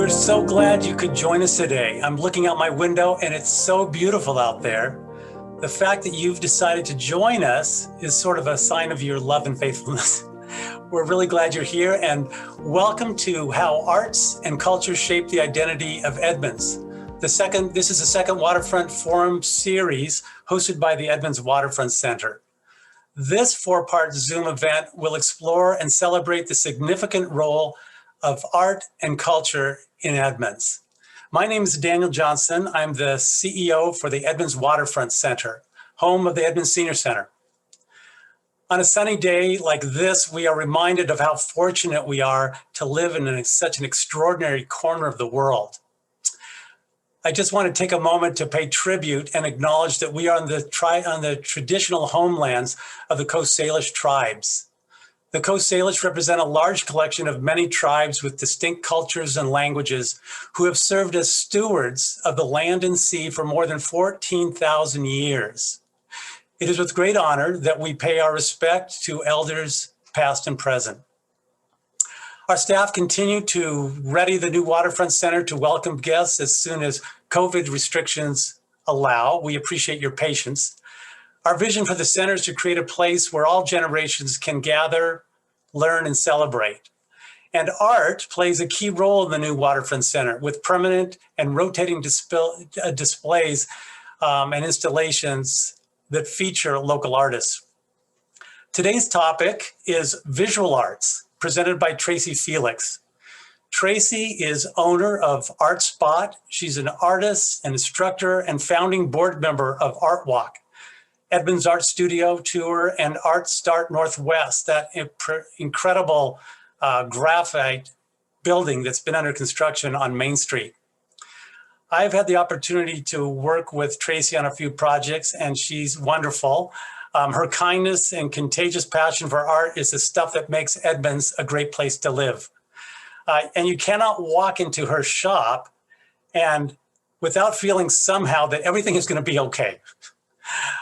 We're so glad you could join us today. I'm looking out my window and it's so beautiful out there. The fact that you've decided to join us is sort of a sign of your love and faithfulness. We're really glad you're here, and welcome to How Arts and Culture Shape the Identity of Edmonds. This is the second Waterfront Forum series hosted by the Edmonds Waterfront Center. This four-part Zoom event will explore and celebrate the significant role of art and culture in Edmonds. My name is Daniel Johnson. I'm the CEO for the Edmonds Waterfront Center, home of the Edmonds Senior Center. On a sunny day like this, we are reminded of how fortunate we are to live in such an extraordinary corner of the world. I just want to take a moment to pay tribute and acknowledge that we are on the traditional homelands of the Coast Salish tribes. The Coast Salish represent a large collection of many tribes with distinct cultures and languages who have served as stewards of the land and sea for more than 14,000 years. It is with great honor that we pay our respect to elders past and present. Our staff continue to ready the new Waterfront Center to welcome guests as soon as COVID restrictions allow. We appreciate your patience. Our vision for the center is to create a place where all generations can gather, learn, and celebrate. And art plays a key role in the new Waterfront Center with permanent and rotating displays and installations that feature local artists. Today's topic is visual arts, presented by Tracy Felix. Tracy is owner of Art Spot. She's an artist, an instructor, and founding board member of Art Walk, Edmonds Art Studio Tour, and Art Start Northwest, that incredible graphite building that's been under construction on Main Street. I've had the opportunity to work with Tracy on a few projects, and she's wonderful. Her kindness and contagious passion for art is the stuff that makes Edmonds a great place to live. And you cannot walk into her shop and without feeling somehow that everything is going to be okay.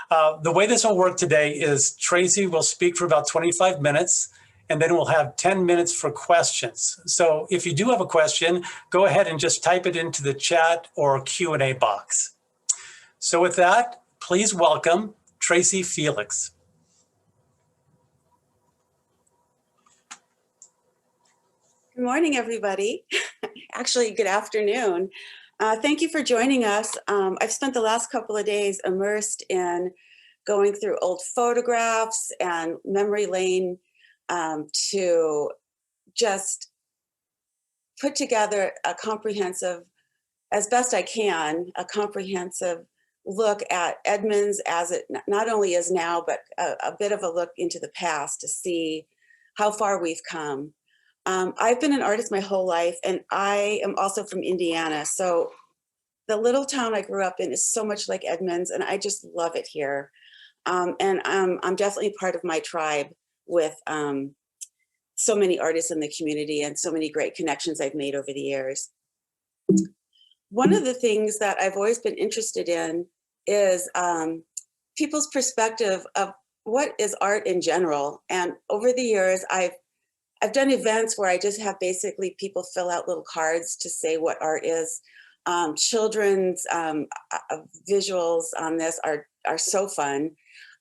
The way this will work today is Tracy will speak for about 25 minutes, and then we'll have 10 minutes for questions. So if you do have a question, go ahead and just type it into the chat or Q&A box. So with that, please welcome Tracy Felix. Good morning, everybody. Actually, good afternoon. Thank you for joining us. I've spent the last couple of days immersed in going through old photographs and memory lane to just put together a comprehensive, as best I can, a comprehensive look at Edmonds as it not only is now, but a bit of a look into the past to see how far we've come. I've been an artist my whole life, and I am also from Indiana. So the little town I grew up in is so much like Edmonds, and I just love it here. And I'm definitely part of my tribe with so many artists in the community and so many great connections I've made over the years. One of the things that I've always been interested in is people's perspective of what is art in general. And over the years, I've done events where I just have basically people fill out little cards to say what art is. Children's visuals on this are so fun.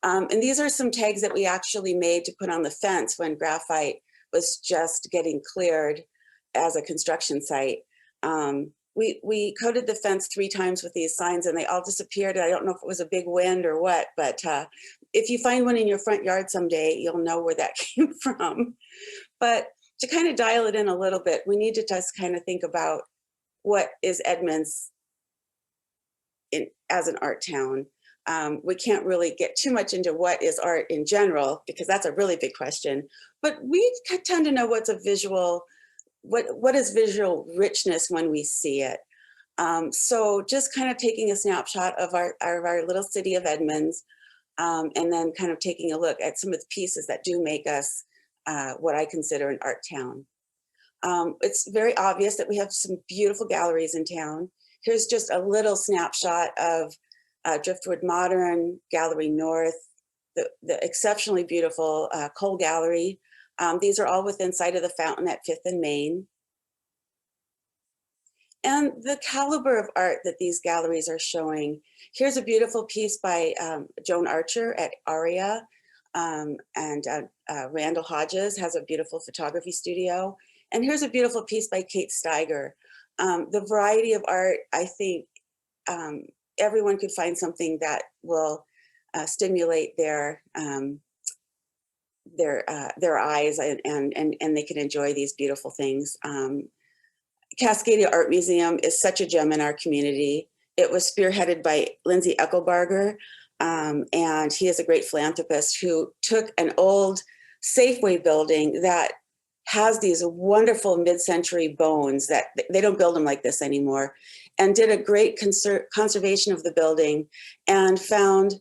And these are some tags that we actually made to put on the fence when graphite was just getting cleared as a construction site. We coated the fence 3 times with these signs and they all disappeared. I don't know if it was a big wind or what, but if you find one in your front yard someday, you'll know where that came from. But to kind of dial it in a little bit, we need to just kind of think about what is Edmonds as an art town. We can't really get too much into what is art in general, because that's a really big question. But we tend to know what's a visual, what is visual richness when we see it. So just kind of taking a snapshot of our little city of Edmonds, and then kind of taking a look at some of the pieces that do make us what I consider an art town. It's very obvious that we have some beautiful galleries in town. Here's just a little snapshot of Driftwood Modern, Gallery North, the exceptionally beautiful Cole Gallery. These are all within sight of the fountain at 5th and Main. and the caliber of art that these galleries are showing. Here's a beautiful piece by Joan Archer at Aria, and Randall Hodges has a beautiful photography studio. And here's a beautiful piece by Kate Steiger. The variety of art, I think everyone could find something that will stimulate their eyes, and they can enjoy these beautiful things. Cascadia Art Museum is such a gem in our community. It was spearheaded by Lindsay Eckelbarger, and he is a great philanthropist who took an old Safeway building that has these wonderful mid-century bones that they don't build them like this anymore, and did a great conservation of the building, and found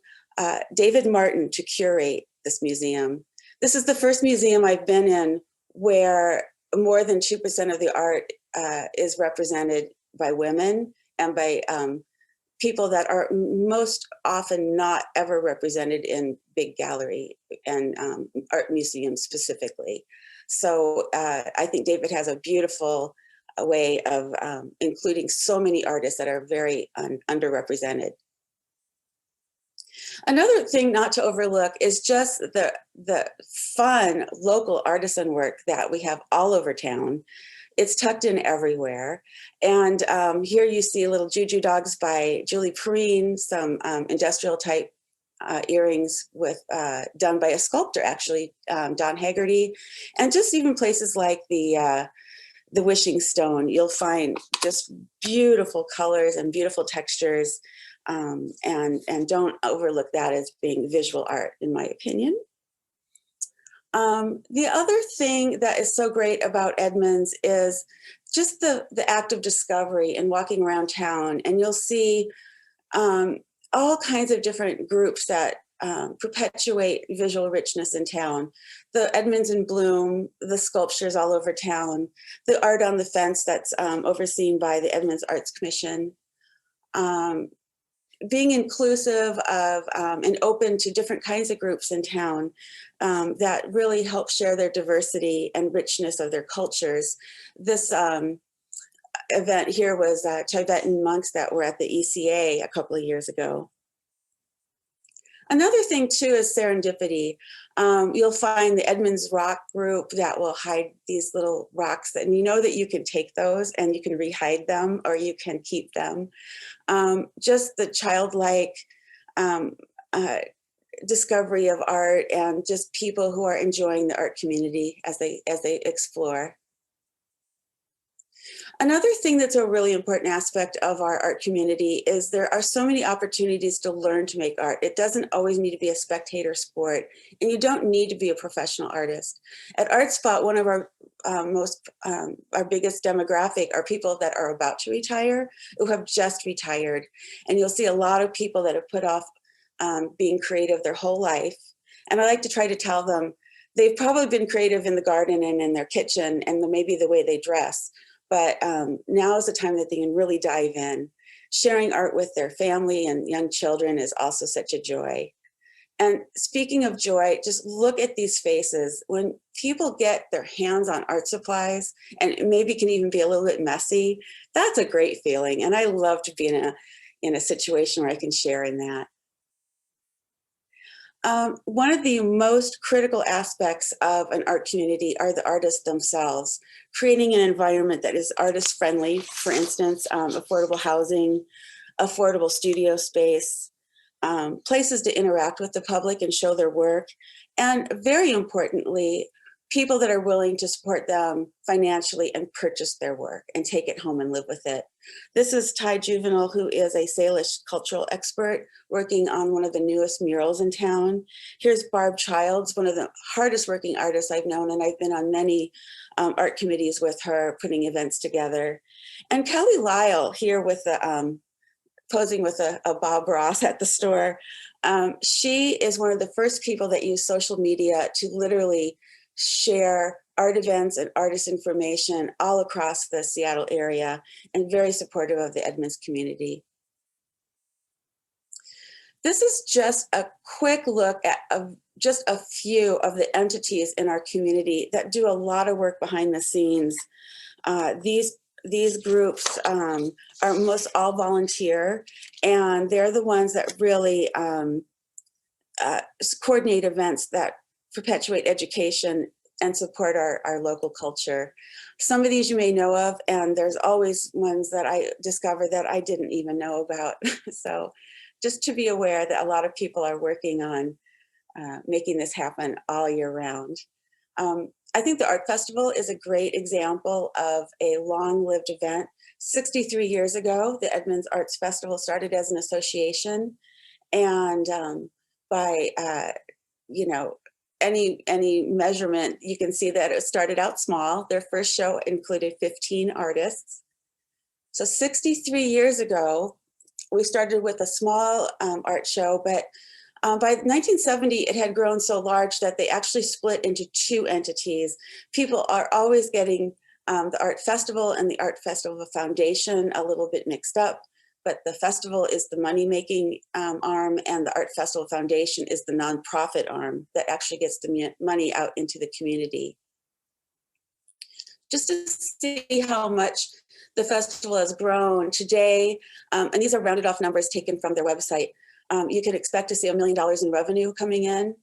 David Martin to curate this museum. This is the first museum I've been in where more than 2% of the art is represented by women and by people that are most often not ever represented in big gallery and art museums specifically. So I think David has a beautiful way of including so many artists that are very underrepresented. Another thing not to overlook is just the fun local artisan work that we have all over town. It's tucked in everywhere. And here you see little juju dogs by Julie Perrine, some industrial type earrings with done by a sculptor, actually, Don Haggerty. And just even places like the Wishing Stone, you'll find just beautiful colors and beautiful textures. And don't overlook that as being visual art, in my opinion. The other thing that is so great about Edmonds is just the act of discovery and walking around town, and you'll see all kinds of different groups that perpetuate visual richness in town. The Edmonds in Bloom, the sculptures all over town, the art on the fence that's overseen by the Edmonds Arts Commission. Being inclusive of and open to different kinds of groups in town that really help share their diversity and richness of their cultures. This event here was Tibetan monks that were at the ECA a couple of years ago. Another thing too is serendipity. You'll find the Edmonds Rock group that will hide these little rocks, and you know that you can take those and you can rehide them or you can keep them. Just the childlike discovery of art, and just people who are enjoying the art community as they explore. Another thing that's a really important aspect of our art community is there are so many opportunities to learn to make art. It doesn't always need to be a spectator sport, and you don't need to be a professional artist. At ArtSpot, one of our biggest demographic are people that are about to retire, who have just retired. And you'll see a lot of people that have put off being creative their whole life. And I like to try to tell them, they've probably been creative in the garden and in their kitchen and maybe the way they dress. But now is the time that they can really dive in. Sharing art with their family and young children is also such a joy. And speaking of joy, just look at these faces. When people get their hands on art supplies, and it maybe can even be a little bit messy, that's a great feeling. And I love to be in a situation where I can share in that. One of the most critical aspects of an art community are the artists themselves, creating an environment that is artist friendly, for instance, affordable housing, affordable studio space, places to interact with the public and show their work, and very importantly, people that are willing to support them financially and purchase their work and take it home and live with it. This is Ty Juvenile, who is a Salish cultural expert working on one of the newest murals in town. Here's Barb Childs, one of the hardest working artists I've known, and I've been on many art committees with her, putting events together. And Kelly Lyle here with the posing with a Bob Ross at the store. She is one of the first people that use social media to literally share art events and artist information all across the Seattle area, and very supportive of the Edmonds community. This is just a quick look at just a few of the entities in our community that do a lot of work behind the scenes. These these groups are almost all volunteer, and they're the ones that really coordinate events that perpetuate education and support our local culture. Some of these you may know of, and there's always ones that I discover that I didn't even know about. So just to be aware that a lot of people are working on making this happen all year round. I think the Art Festival is a great example of a long-lived event. 63 years ago, the Edmonds Arts Festival started as an association, and by you know, any measurement, you can see that it started out small. Their first show included 15 artists. So 63 years ago, we started with a small art show, but by 1970, it had grown so large that they actually split into two entities. People are always getting the Art Festival and the Art Festival Foundation a little bit mixed up, but the festival is the money-making arm, and the Art Festival Foundation is the nonprofit arm that actually gets the money out into the community. Just to see how much the festival has grown today, and these are rounded off numbers taken from their website, you can expect to see $1 million in revenue coming in,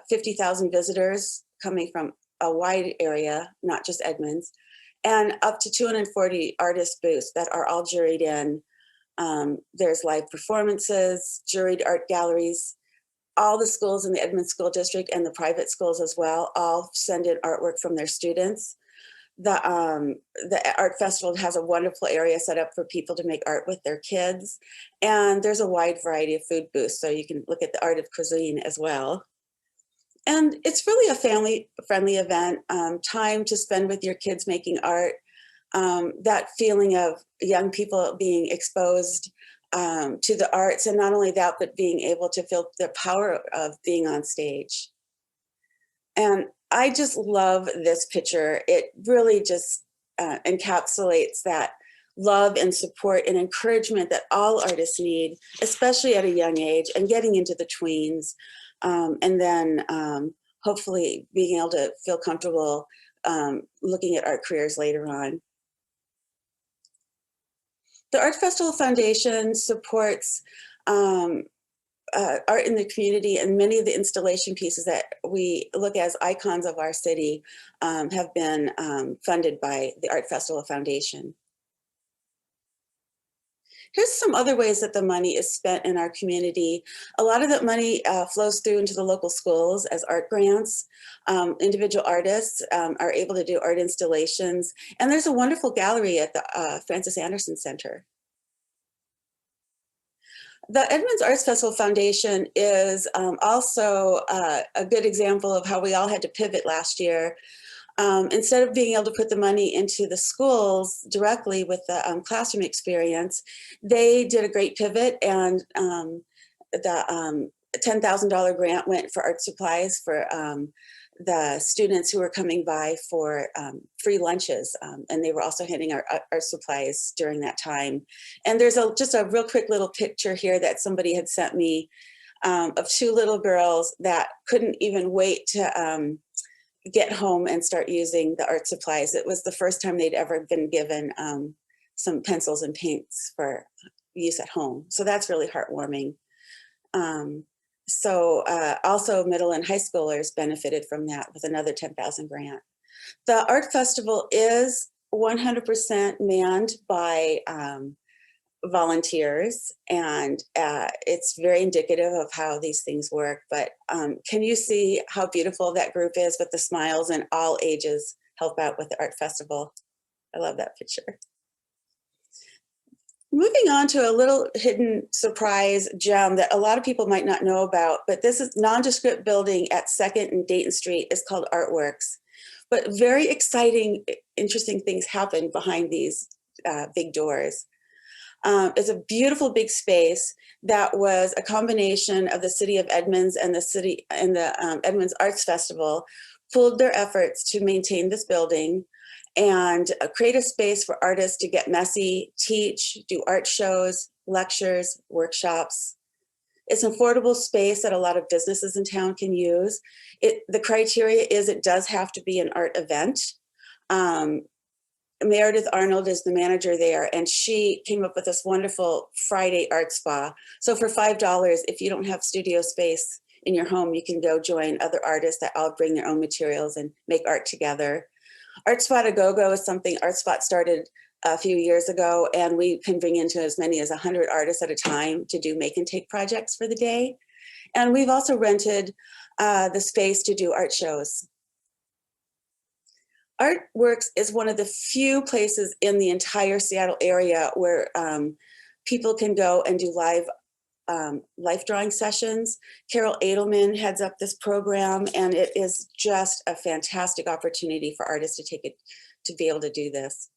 50,000 visitors coming from a wide area, not just Edmonds, and up to 240 artist booths that are all juried in. There's live performances, juried art galleries. All the schools in the Edmonds School District and the private schools as well all send in artwork from their students. The Art Festival has a wonderful area set up for people to make art with their kids. And there's a wide variety of food booths, so you can look at the art of cuisine as well. And it's really a family-friendly event, time to spend with your kids making art, that feeling of young people being exposed to the arts, and not only that, but being able to feel the power of being on stage. And I just love this picture. It really just encapsulates that love and support and encouragement that all artists need, especially at a young age and getting into the tweens. And then hopefully being able to feel comfortable looking at art careers later on. The Art Festival Foundation supports art in the community, and many of the installation pieces that we look as icons of our city have been funded by the Art Festival Foundation. Here's some other ways that the money is spent in our community. A lot of that money flows through into the local schools as art grants. Individual artists are able to do art installations, and there's a wonderful gallery at the Francis Anderson Center. The Edmonds Arts Festival Foundation is also a good example of how we all had to pivot last year. Instead of being able to put the money into the schools directly with the classroom experience, they did a great pivot, and the $10,000 grant went for art supplies for the students who were coming by for free lunches, and they were also handing out art supplies during that time. And there's just a real quick little picture here that somebody had sent me of two little girls that couldn't even wait to get home and start using the art supplies. It was the first time they'd ever been given some pencils and paints for use at home. So that's really heartwarming. Also middle and high schoolers benefited from that with another 10,000 grant. The Art Festival is 100% manned by volunteers, and it's very indicative of how these things work. But can you see how beautiful that group is with the smiles, and all ages help out with the Art Festival? I love that picture. Moving on to a little hidden surprise gem that a lot of people might not know about, but this is nondescript building at 2nd and Dayton Street is called Artworks. But very exciting, interesting things happen behind these big doors. It's a beautiful big space that was a combination of the city of Edmonds and the Edmonds Arts Festival pooled their efforts to maintain this building and create a space for artists to get messy, teach, do art shows, lectures, workshops. It's an affordable space that a lot of businesses in town can use. The criteria is it does have to be an art event. Meredith Arnold is the manager there, and she came up with this wonderful Friday art spa. So for $5, if you don't have studio space in your home, you can go join other artists that all bring their own materials and make art together. Art Spot A Go-Go is something Art Spot started a few years ago, and we can bring into as many as 100 artists at a time to do make and take projects for the day. And we've also rented the space to do art shows. Artworks is one of the few places in the entire Seattle area where people can go and do life drawing sessions. Carol Edelman heads up this program, and it is just a fantastic opportunity for artists to be able to do this.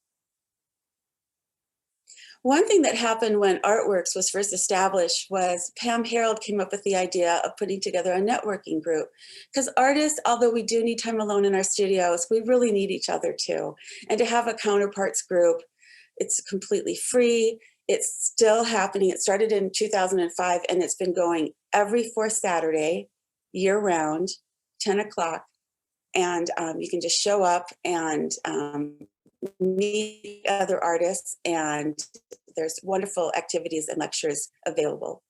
One thing that happened when Artworks was first established was Pam Harold came up with the idea of putting together a networking group. Because artists, although we do need time alone in our studios, we really need each other too. And to have a counterparts group, it's completely free. It's still happening. It started in 2005, and it's been going every fourth Saturday, year round, 10 o'clock. And you can just show up and meet other artists, and there's wonderful activities and lectures available.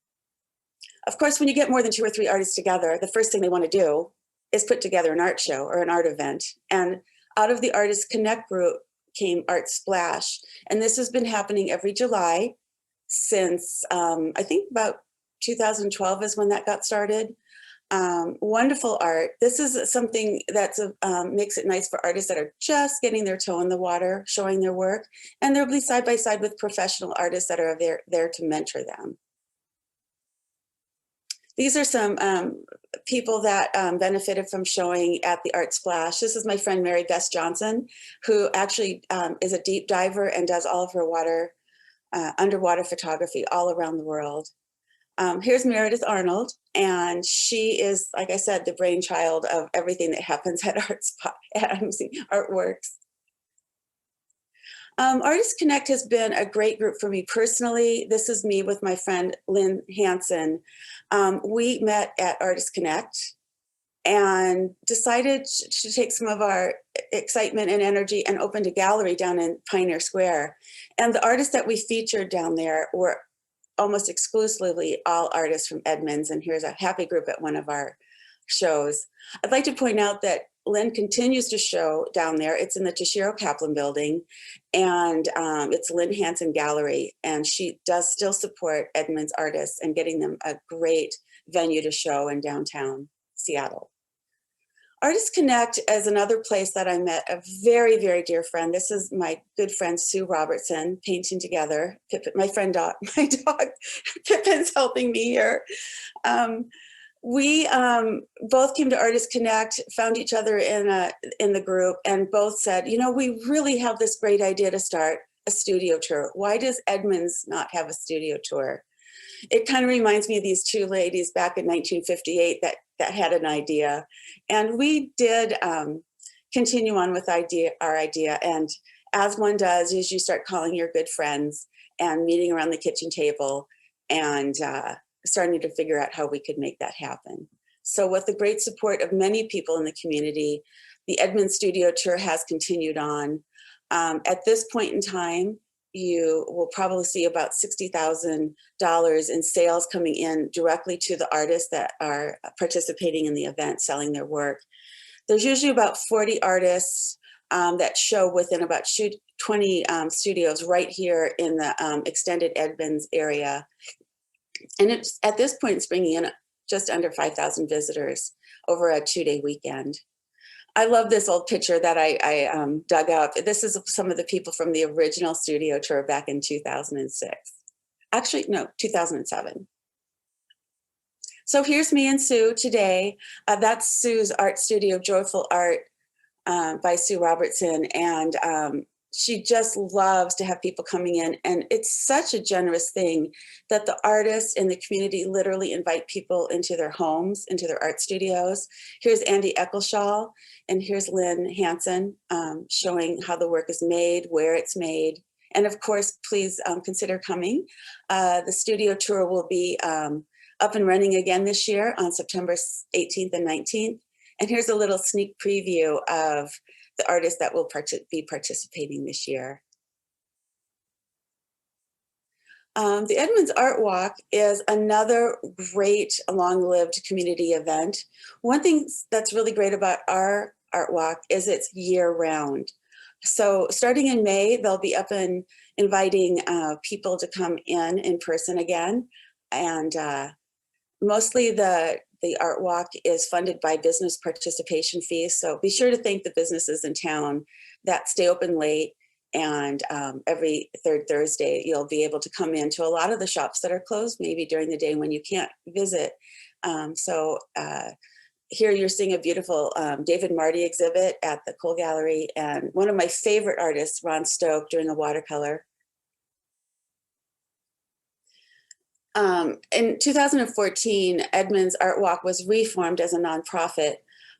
Of course, when you get more than 2 or 3 artists together, the first thing they want to do is put together an art show or an art event. And out of the Artist Connect group came Art Splash. And this has been happening every July since I think about 2012 is when that got started. Wonderful art. This is something that's makes it nice for artists that are just getting their toe in the water, showing their work, and they'll be side by side with professional artists that are there to mentor them. These are some people that benefited from showing at the Art Splash. This is my friend Mary Beth Johnson, who actually is a deep diver and does all of her underwater photography all around the world. Here's Meredith Arnold, and she is, like I said, the brainchild of everything that happens at Artworks. Artist Connect has been a great group for me personally. This is me with my friend Lynn Hansen. We met at Artist Connect and decided to take some of our excitement and energy and opened a gallery down in Pioneer Square. And the artists that we featured down there were almost exclusively all artists from Edmonds, and here's a happy group at one of our shows. I'd like to point out that Lynn continues to show down there. It's in the Toshiro Kaplan building, and it's Lynn Hansen Gallery, and she does still support Edmonds artists and getting them a great venue to show in downtown Seattle. Artist Connect is another place that I met a very, very dear friend. This is my good friend, Sue Robertson, painting together. Pippin, my dog, Pippin's helping me here. We both came to Artist Connect, found each other in the group, and both said, you know, we really have this great idea to start a studio tour. Why does Edmonds not have a studio tour? It kind of reminds me of these 2 ladies back in 1958 that had an idea. And we did continue on with our idea. And as one does, is you start calling your good friends and meeting around the kitchen table and starting to figure out how we could make that happen. So with the great support of many people in the community, the Edmonds Studio Tour has continued on. At this point in time, you will probably see about $60,000 in sales coming in directly to the artists that are participating in the event, selling their work. There's usually about 40 artists that show within about 20 studios right here in the extended Edmonds area. And it's, at this point, it's bringing in just under 5,000 visitors over a 2-day weekend. I love this old picture that I dug up. This is some of the people from the original studio tour back in 2006. Actually, no, 2007. So here's me and Sue today. That's Sue's art studio, Joyful Art by Sue Robertson. And she just loves to have people coming in. And it's such a generous thing that the artists in the community literally invite people into their homes, into their art studios. Here's Andy Eccleshaw, and here's Lynn Hansen showing how the work is made, where it's made. And of course, please consider coming. The studio tour will be up and running again this year on September 18th and 19th. And here's a little sneak preview of the artists that will be participating this year. The Edmonds Art Walk is another great long-lived community event. One thing that's really great about our Art Walk is it's year-round. So starting in May, they'll be up and inviting people to come in person again. And mostly the Art Walk is funded by business participation fees. So be sure to thank the businesses in town that stay open late. And every third Thursday, you'll be able to come into a lot of the shops that are closed, maybe during the day when you can't visit. Here you're seeing a beautiful David Marty exhibit at the Cole Gallery, and one of my favorite artists, Ron Stoke, doing a watercolor. In 2014, Edmonds Art Walk was reformed as a nonprofit.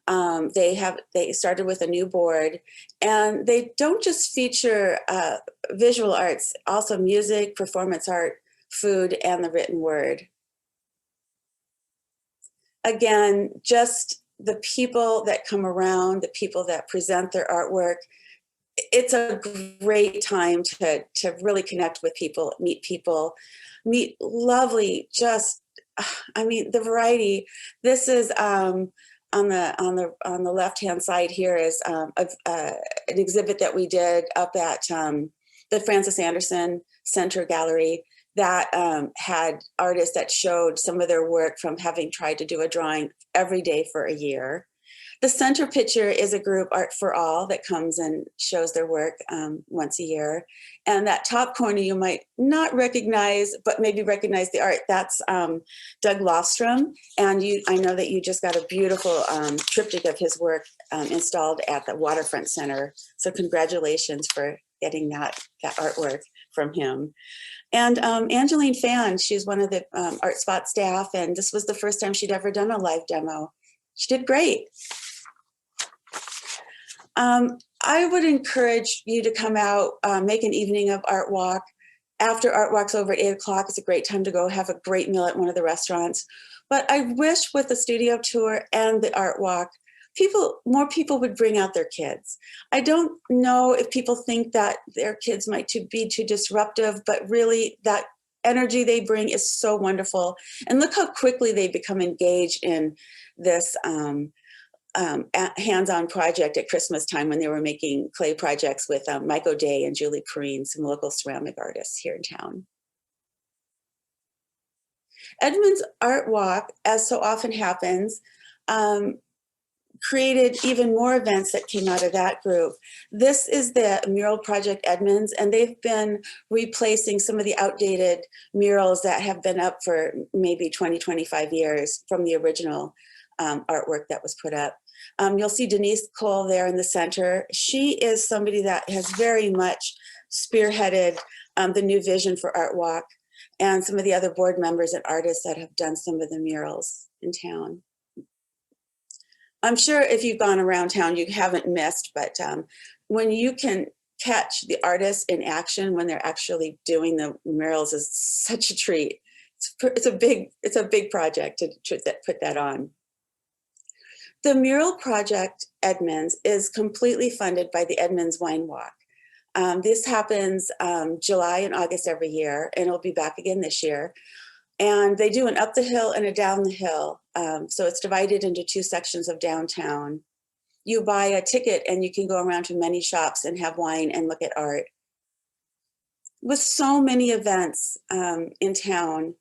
They started with a new board, and they don't just feature visual arts, also music, performance art, food, and the written word. Again, just the people that come around, the people that present their artwork, it's a great time to really connect with people, meet lovely, the variety. This is on the left-hand side here is an exhibit that we did up at the Francis Anderson Center Gallery that had artists that showed some of their work from having tried to do a drawing every day for a year. The center picture is a group, Art for All, that comes and shows their work once a year. And that top corner you might not recognize, but maybe recognize the art. That's Doug Lofstrom. And I know that you just got a beautiful triptych of his work installed at the Waterfront Center. So congratulations for getting that artwork from him. And Angeline Fan, she's one of the Art Spot staff, and this was the first time she'd ever done a live demo. She did great. I would encourage you to come out, make an evening of Art Walk. After Art Walk's over at 8 o'clock, it's a great time to go have a great meal at one of the restaurants. But I wish with the studio tour and the Art Walk, more people would bring out their kids. I don't know if people think that their kids might be too disruptive, but really that energy they bring is so wonderful. And look how quickly they become engaged in this hands-on project at Christmas time when they were making clay projects with Mike O'Day and Julie Perrine, some local ceramic artists here in town. Edmonds Art Walk, as so often happens, created even more events that came out of that group. This is the mural project Edmonds, and they've been replacing some of the outdated murals that have been up for maybe 20, 25 years from the original artwork that was put up. You'll see Denise Cole there in the center. She is somebody that has very much spearheaded the new vision for Art Walk, and some of the other board members and artists that have done some of the murals in town. I'm sure if you've gone around town, you haven't missed, but when you can catch the artists in action when they're actually doing the murals is such a treat. It's a big project to put that on. The mural project Edmonds is completely funded by the Edmonds Wine Walk. This happens July and August every year, and it'll be back again this year. And they do an up the hill and a down the hill. So it's divided into two sections of downtown. You buy a ticket and you can go around to many shops and have wine and look at art. With so many events in town,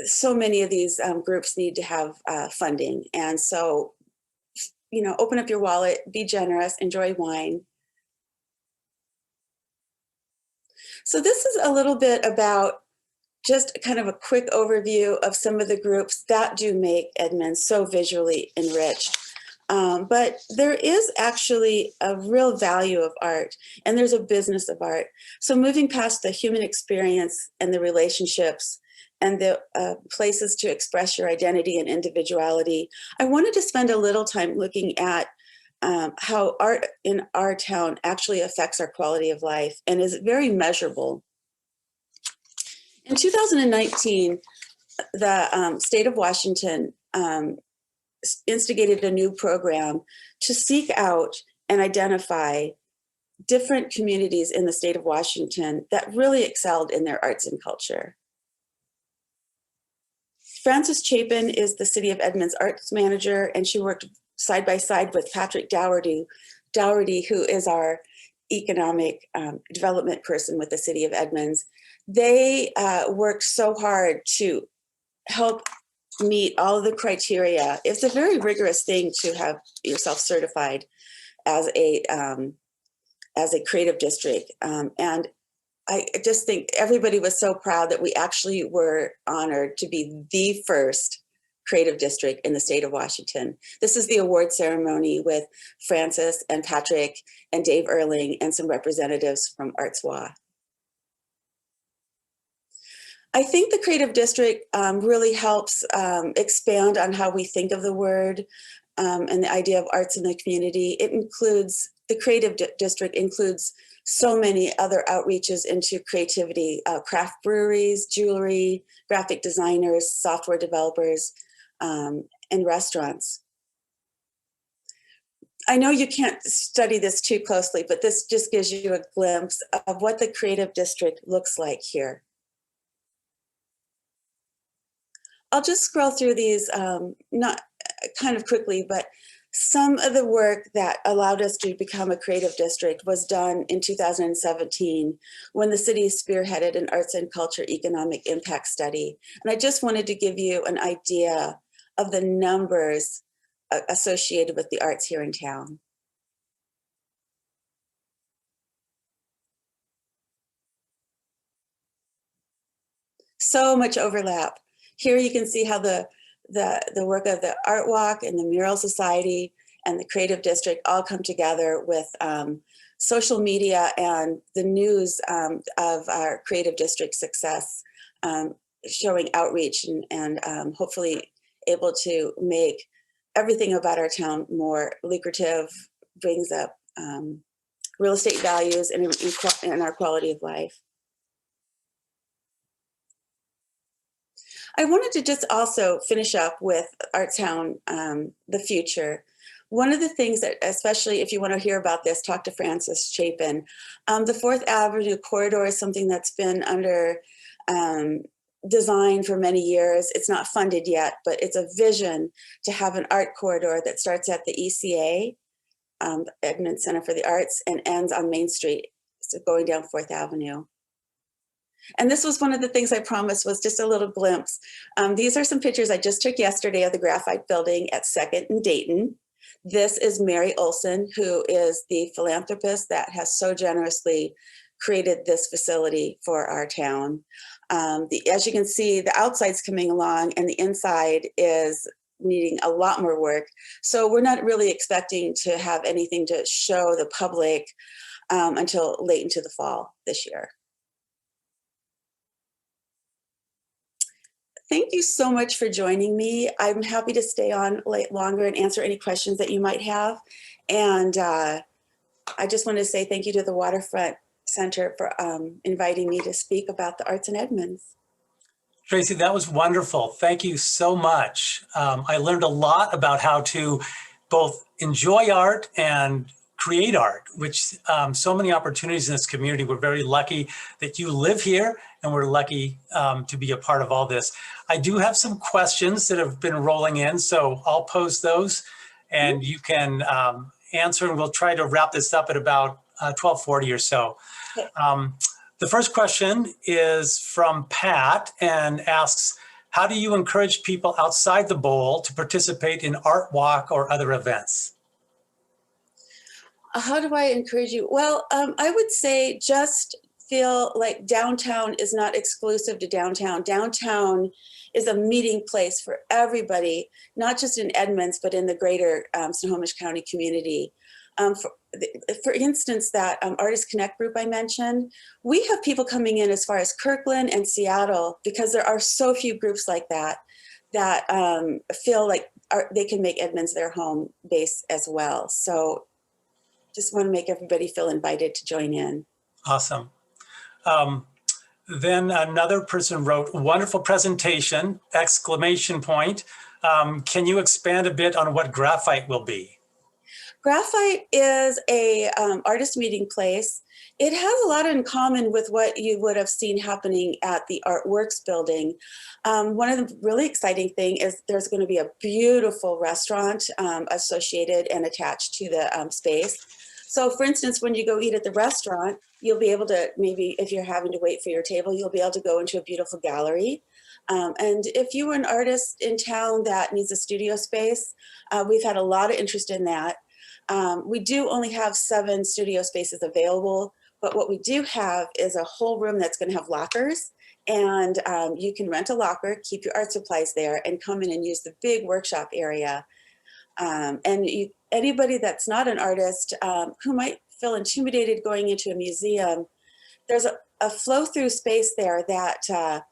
so many of these groups need to have funding. And so, open up your wallet, be generous, enjoy wine. So this is a little bit about just kind of a quick overview of some of the groups that do make Edmonds so visually enriched. But there is actually a real value of art, and there's a business of art. So moving past the human experience and the relationships and the places to express your identity and individuality, I wanted to spend a little time looking at how art in our town actually affects our quality of life and is very measurable. In 2019, the state of Washington instigated a new program to seek out and identify different communities in the state of Washington that really excelled in their arts and culture. Frances Chapin is the City of Edmonds arts manager, and she worked side by side with Patrick Dougherty, who is our economic development person with the City of Edmonds. They worked so hard to help meet all of the criteria. It's a very rigorous thing to have yourself certified as a creative district. And I just think everybody was so proud that we actually were honored to be the first creative district in the state of Washington. This is the award ceremony with Francis and Patrick and Dave Erling and some representatives from ArtsWA. I think the creative district really helps expand on how we think of the word and the idea of arts in the community. It includes, the creative district includes so many other outreaches into creativity, craft breweries, jewelry, graphic designers, software developers, and restaurants. I know you can't study this too closely, but this just gives you a glimpse of what the creative district looks like here. I'll just scroll through these, not kind of quickly, but some of the work that allowed us to become a creative district was done in 2017 when the city spearheaded an arts and culture economic impact study. And I just wanted to give you an idea of the numbers associated with the arts here in town. So much overlap. Here you can see how the work of the Art Walk and the Mural Society and the Creative District all come together with social media and the news of our Creative District success, showing outreach and hopefully able to make everything about our town more lucrative, brings up real estate values and our quality of life. I wanted to just also finish up with Artstown, the future. One of the things that, especially if you want to hear about this, talk to Frances Chapin. The 4th Avenue corridor is something that's been under design for many years. It's not funded yet, but it's a vision to have an art corridor that starts at the ECA, Edmonds Center for the Arts, and ends on Main Street, so going down 4th Avenue. And this was one of the things I promised, was just a little glimpse. These are some pictures I just took yesterday of the Graphite Building at 2nd and Dayton. This is Mary Olson, who is the philanthropist that has so generously created this facility for our town. As you can see, the outside's coming along and the inside is needing a lot more work. So we're not really expecting to have anything to show the public until late into the fall this year. Thank you so much for joining me. I'm happy to stay on longer and answer any questions that you might have. And I just want to say thank you to the Waterfront Center for inviting me to speak about the arts in Edmonds. Tracy, that was wonderful. Thank you so much. I learned a lot about how to both enjoy art and create art, which so many opportunities in this community. We're very lucky that you live here, and we're lucky to be a part of all this. I do have some questions that have been rolling in, so I'll pose those and you can answer, and we'll try to wrap this up at about 12:40 or so. The first question is from Pat and asks, how do you encourage people outside the bowl to participate in Art Walk or other events? How do I encourage you? Well, I would say just feel like downtown is not exclusive to downtown. Downtown is a meeting place for everybody, not just in Edmonds, but in the greater Snohomish County community. For instance, that Artist Connect group I mentioned, we have people coming in as far as Kirkland and Seattle because there are so few groups like that feel like they can make Edmonds their home base as well. So just want to make everybody feel invited to join in. Awesome. Then another person wrote, wonderful presentation, exclamation point. Can you expand a bit on what Graphite will be? Graphite is a artist meeting place. It has a lot in common with what you would have seen happening at the Artworks building. One of the really exciting thing is there's going to be a beautiful restaurant associated and attached to the space. So for instance, when you go eat at the restaurant, you'll be able to, maybe if you're having to wait for your table, you'll be able to go into a beautiful gallery. And if you are an artist in town that needs a studio space, we've had a lot of interest in that. We do only have 7 studio spaces available, but what we do have is a whole room that's going to have lockers, and you can rent a locker, keep your art supplies there, and come in and use the big workshop area. Anybody that's not an artist who might feel intimidated going into a museum, there's a flow-through space there that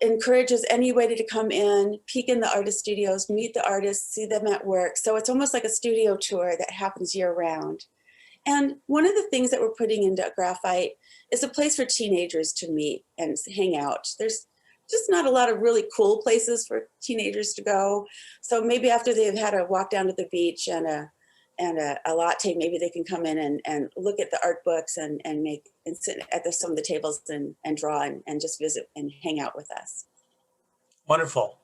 encourages anybody to come in, peek in the artist studios, meet the artists, see them at work. So it's almost like a studio tour that happens year-round. And one of the things that we're putting into Graphite is a place for teenagers to meet and hang out. There's just not a lot of really cool places for teenagers to go. So maybe after they've had a walk down to the beach and a latte, maybe they can come in and look at the art books and sit at some of the tables and draw and just visit and hang out with us. Wonderful.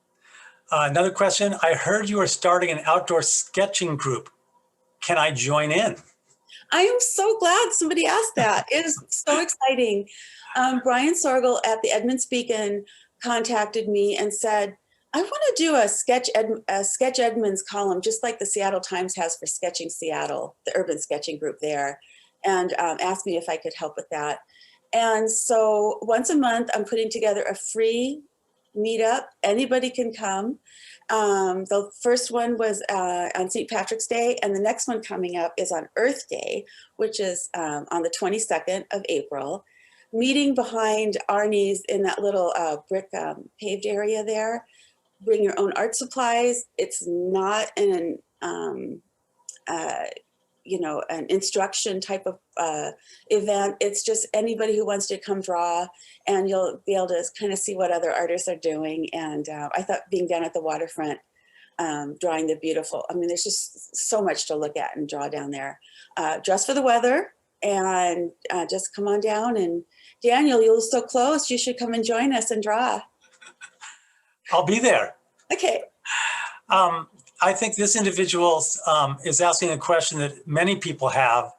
Another question. I heard you are starting an outdoor sketching group. Can I join in? I am so glad somebody asked that. It is so exciting. Brian Sorgel at the Edmonds Beacon contacted me and said, I want to do a Sketch Edmonds column, just like the Seattle Times has for Sketching Seattle, the urban sketching group there, and asked me if I could help with that. And so once a month, I'm putting together a free meetup. Anybody can come. The first one was on St. Patrick's Day, and the next one coming up is on Earth Day, which is on the 22nd of April. Meeting behind Arnie's in that little brick paved area there. Bring your own art supplies. It's not an an instruction type of event. It's just anybody who wants to come draw, and you'll be able to kind of see what other artists are doing. And I thought being down at the waterfront, drawing the beautiful, I mean, there's just so much to look at and draw down there. Dress for the weather and just come on down. And Daniel, you're so close. You should come and join us and draw. I'll be there. Okay. I think this individual is asking a question that many people have,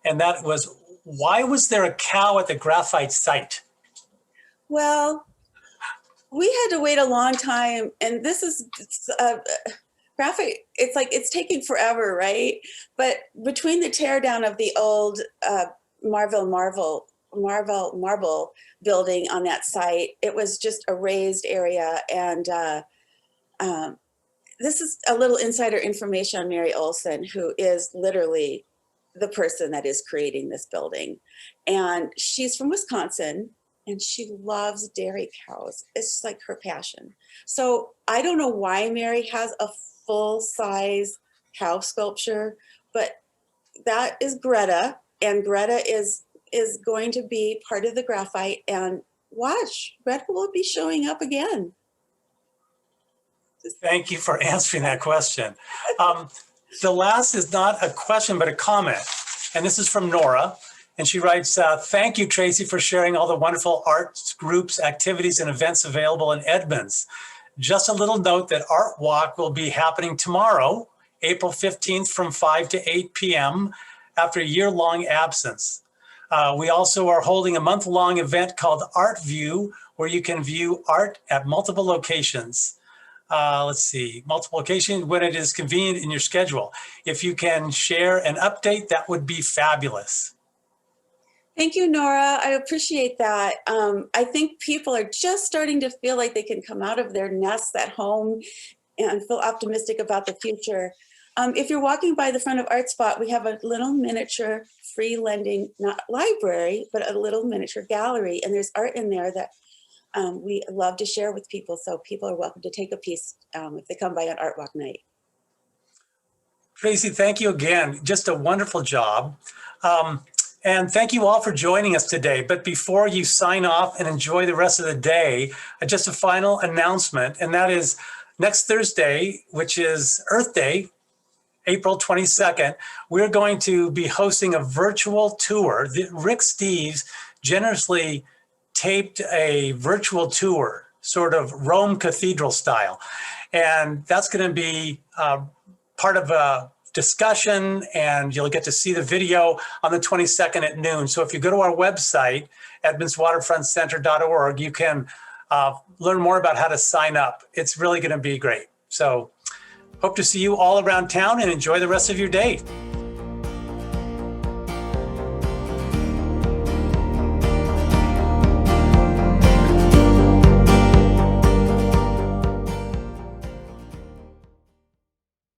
and that was, why was there a cow at the Graphite site? Well, we had to wait a long time, and this is Graphite. It's like it's taking forever, right? But between the teardown of the old Marvel Marble building on that site, it was just a raised area, and this is a little insider information on Mary Olson, who is literally the person that is creating this building. And she's from Wisconsin, and she loves dairy cows. It's just like her passion. So I don't know why Mary has a full-size cow sculpture, but that is Greta, and Greta is going to be part of the Graphite. And watch, Greta will be showing up again. Thank you for answering that question. The last is not a question, but a comment. And this is from Nora. And she writes, thank you, Tracy, for sharing all the wonderful arts groups, activities, and events available in Edmonds. Just a little note that Art Walk will be happening tomorrow, April 15th from 5 to 8 p.m. after a year-long absence. We also are holding a month-long event called Art View, where you can view art at multiple locations. Let's see, multiple locations when it is convenient in your schedule. If you can share an update, that would be fabulous. Thank you, Nora. I appreciate that. I think people are just starting to feel like they can come out of their nests at home and feel optimistic about the future. If you're walking by the front of Art Spot, we have a little miniature free lending, not library, but a little miniature gallery. And there's art in there that we love to share with people. So people are welcome to take a piece if they come by on Art Walk night. Tracy, thank you again. Just a wonderful job. And thank you all for joining us today. But before you sign off and enjoy the rest of the day, just a final announcement, and that is next Thursday, which is Earth Day, April 22nd, we're going to be hosting a virtual tour. Rick Steves generously taped a virtual tour, sort of Rome Cathedral style. And that's going to be part of a discussion, and you'll get to see the video on the 22nd at noon. So if you go to our website, edmondswaterfrontcenter.org, you can learn more about how to sign up. It's really going to be great. So hope to see you all around town, and enjoy the rest of your day.